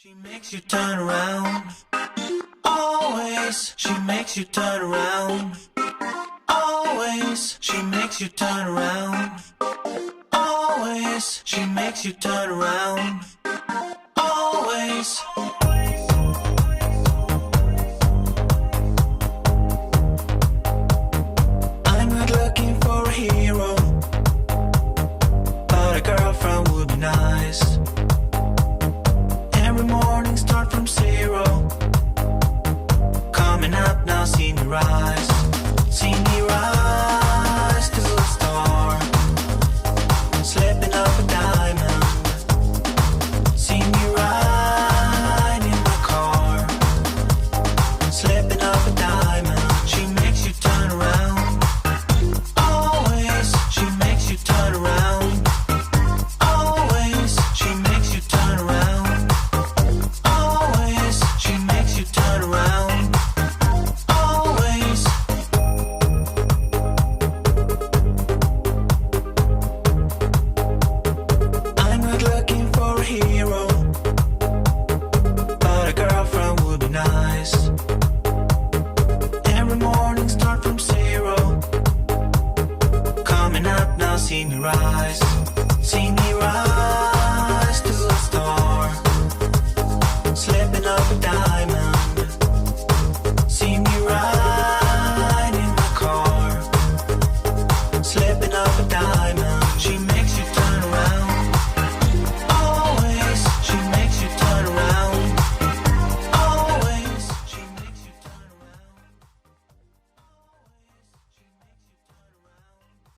She makes you turn around. Always, she makes you turn around. Always, she makes you turn around. Always, she makes you turn around. Always. I'm not looking for a hero, but a girlfriend would be nice. Every morning start from zero. Coming up now, see me rise. See me rise.